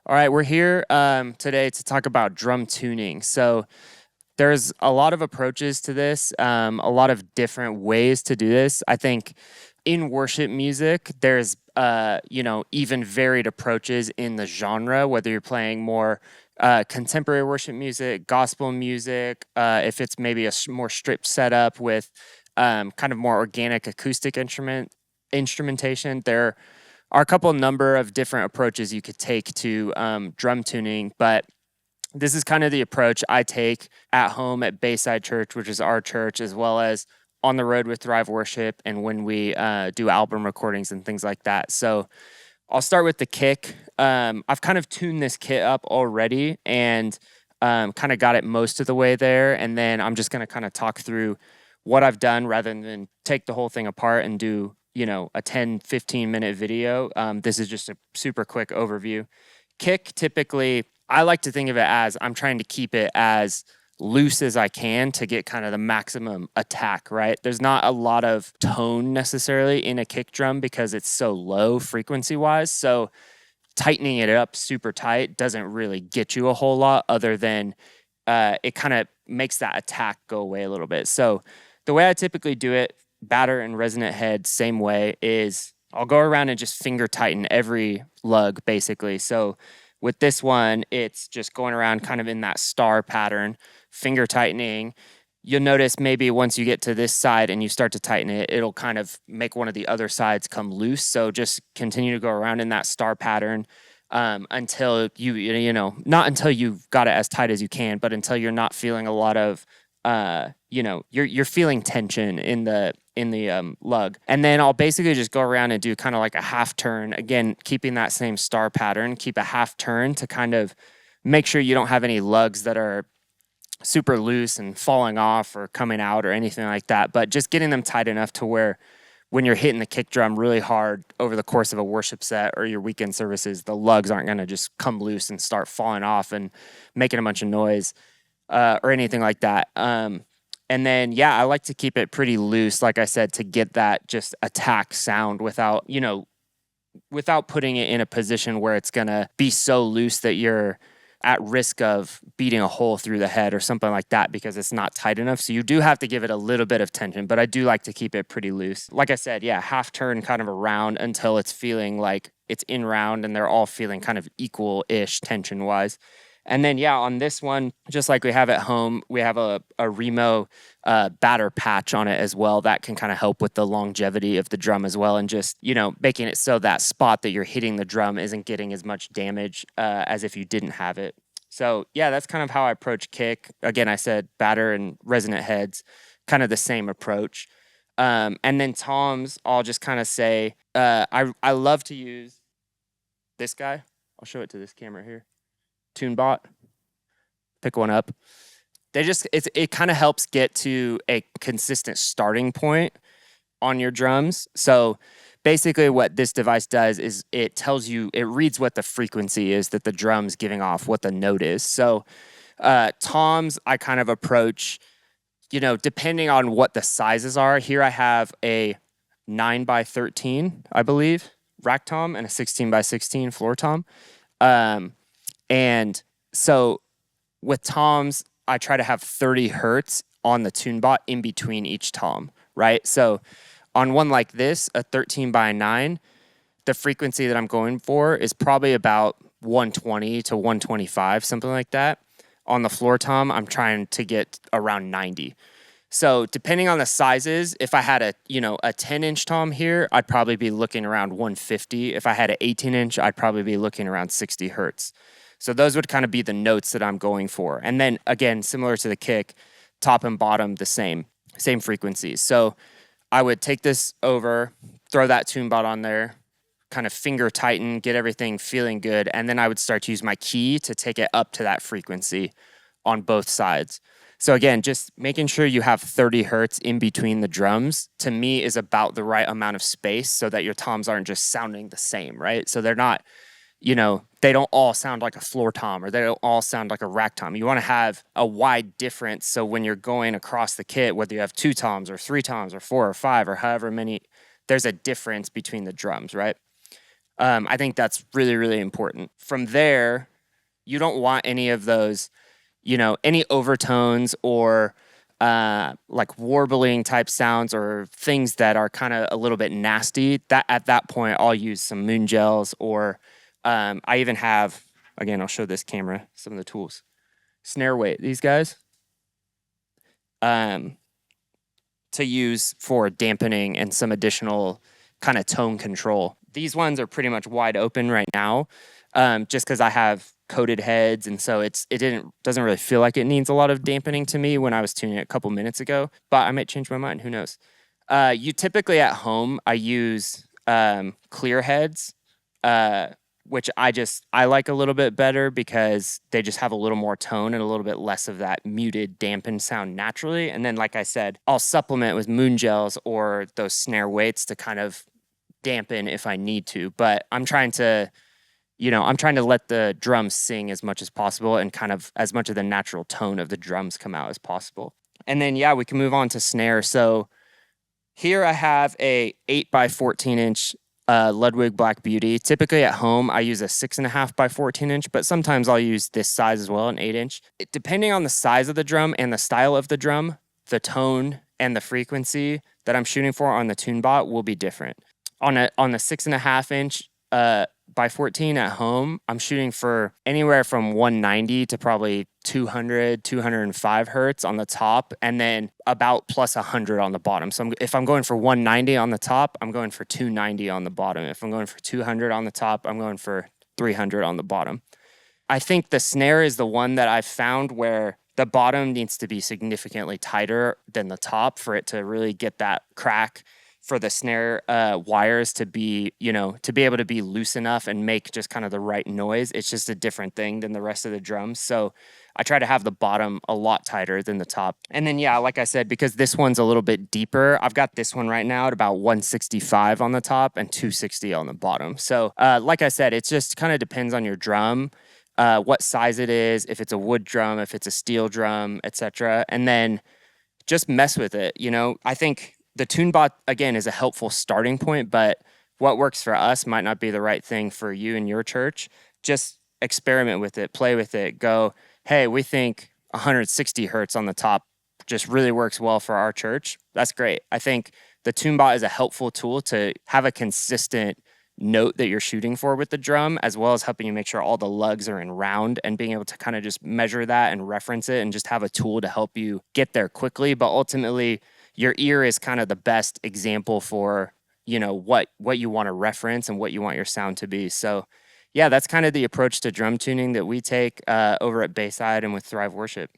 All right, we're here today to talk about drum tuning. So there's a lot of approaches to this, a lot of different ways to do this. I think in worship music, there's even varied approaches in the genre, whether you're playing more contemporary worship music, gospel music, if it's maybe a more stripped setup with kind of more organic acoustic instrumentation. There are a couple number of different approaches you could take to drum tuning, but this is kind of the approach I take at home at Bayside Church, which is our church, as well as on the road with Thrive Worship and when we do album recordings and things like that. So I'll start with the kick. I've kind of tuned this kit up already and kind of got it most of the way there. And then I'm just going to kind of talk through what I've done rather than take the whole thing apart and do, a 10, 15-minute video. This is just a super quick overview. Kick, typically, I like to think of it as I'm trying to keep it as loose as I can to get kind of the maximum attack, right? There's not a lot of tone necessarily in a kick drum because it's so low frequency-wise. So tightening it up super tight doesn't really get you a whole lot other than it kind of makes that attack go away a little bit. So the way I typically do it, batter and resonant head, same way, is I'll go around and just finger tighten every lug basically. So with this one, it's just going around kind of in that star pattern, finger tightening. You'll notice maybe once you get to this side and you start to tighten it, it'll kind of make one of the other sides come loose. So just continue to go around in that star pattern until not until you've got it as tight as you can, but until you're not feeling a lot of, you're feeling tension in the lug. And then I'll basically just go around and do kind of like a half turn, again, keeping that same star pattern, keep a half turn to kind of make sure you don't have any lugs that are super loose and falling off or coming out or anything like that, but just getting them tight enough to where when you're hitting the kick drum really hard over the course of a worship set or your weekend services, the lugs aren't going to just come loose and start falling off and making a bunch of noise or anything like that. And then, I like to keep it pretty loose, like I said, to get that just attack sound without putting it in a position where it's going to be so loose that you're at risk of beating a hole through the head or something like that because it's not tight enough. So you do have to give it a little bit of tension, but I do like to keep it pretty loose. Like I said, half turn kind of around until it's feeling like it's in round and they're all feeling kind of equal-ish tension-wise. And then, on this one, just like we have at home, we have a Remo batter patch on it as well. That can kind of help with the longevity of the drum as well and just, making it so that spot that you're hitting the drum isn't getting as much damage as if you didn't have it. So, that's kind of how I approach kick. Again, I said batter and resonant heads, kind of the same approach. And then toms, I'll just kind of say, I love to use this guy. I'll show it to this camera here. TuneBot, pick one up. It kind of helps get to a consistent starting point on your drums. So basically what this device does is it reads what the frequency is that the drum's giving off, what the note is. So toms, I kind of approach, depending on what the sizes are. Here I have a 9x13, I believe, rack tom and a 16x16 floor tom. And so with toms, I try to have 30 hertz on the TuneBot in between each tom, right? So on one like this, a 13x9, the frequency that I'm going for is probably about 120 to 125, something like that. On the floor tom, I'm trying to get around 90. So depending on the sizes, if I had a 10-inch tom here, I'd probably be looking around 150. If I had an 18-inch, I'd probably be looking around 60 hertz. So those would kind of be the notes that I'm going for. And then again, similar to the kick, top and bottom, the same frequencies. So I would take this over, throw that TuneBot on there, kind of finger tighten, get everything feeling good. And then I would start to use my key to take it up to that frequency on both sides. So again, just making sure you have 30 hertz in between the drums, to me, is about the right amount of space so that your toms aren't just sounding the same, right? So they're not, they don't all sound like a floor tom or they don't all sound like a rack tom. You want to have a wide difference so when you're going across the kit, whether you have 2 toms or 3 toms or 4 or 5 or however many, there's a difference between the drums, right? I think that's really, really important. From there, you don't want any of those, any overtones or like warbling type sounds or things that are kind of a little bit nasty. That at that point, I'll use some moon gels, or I even have, again, I'll show this camera some of the tools. Snare weight, these guys, to use for dampening and some additional kind of tone control. These ones are pretty much wide open right now, just because I have coated heads, and so doesn't really feel like it needs a lot of dampening to me when I was tuning it a couple minutes ago. But I might change my mind. Who knows? You typically at home, I use clear heads, which I like a little bit better because they just have a little more tone and a little bit less of that muted, dampened sound naturally. And then, like I said, I'll supplement with moon gels or those snare weights to kind of dampen if I need to. But I'm trying to let the drums sing as much as possible and kind of as much of the natural tone of the drums come out as possible. And then, yeah, we can move on to snare. So here I have a 8x14-inch Ludwig Black Beauty. Typically at home, I use a 6.5x14-inch, but sometimes I'll use this size as well, an 8-inch. Depending on the size of the drum and the style of the drum, the tone and the frequency that I'm shooting for on the TuneBot will be different. On the 6.5-inch by 14 at home, I'm shooting for anywhere from 190 to probably 200, 205 hertz on the top, and then about plus 100 on the bottom. So if I'm going for 190 on the top, I'm going for 290 on the bottom. If I'm going for 200 on the top, I'm going for 300 on the bottom. I think the snare is the one that I've found where the bottom needs to be significantly tighter than the top for it to really get that crack, for the snare wires to be able to be loose enough and make just kind of the right noise. It's just a different thing than the rest of the drums. So I try to have the bottom a lot tighter than the top. And then, yeah, like I said, because this one's a little bit deeper, I've got this one right now at about 165 on the top and 260 on the bottom. So like I said, it just kind of depends on your drum, what size it is, if it's a wood drum, if it's a steel drum, etc. And then just mess with it. I think the TuneBot, again, is a helpful starting point, but what works for us might not be the right thing for you and your church. Just experiment with it, play with it, go, hey, we think 160 hertz on the top just really works well for our church. That's great. I think the TuneBot is a helpful tool to have a consistent note that you're shooting for with the drum, as well as helping you make sure all the lugs are in round and being able to kind of just measure that and reference it and just have a tool to help you get there quickly. But ultimately, your ear is kind of the best example for, what you want to reference and what you want your sound to be. So yeah, that's kind of the approach to drum tuning that we take over at Bayside and with Thrive Worship.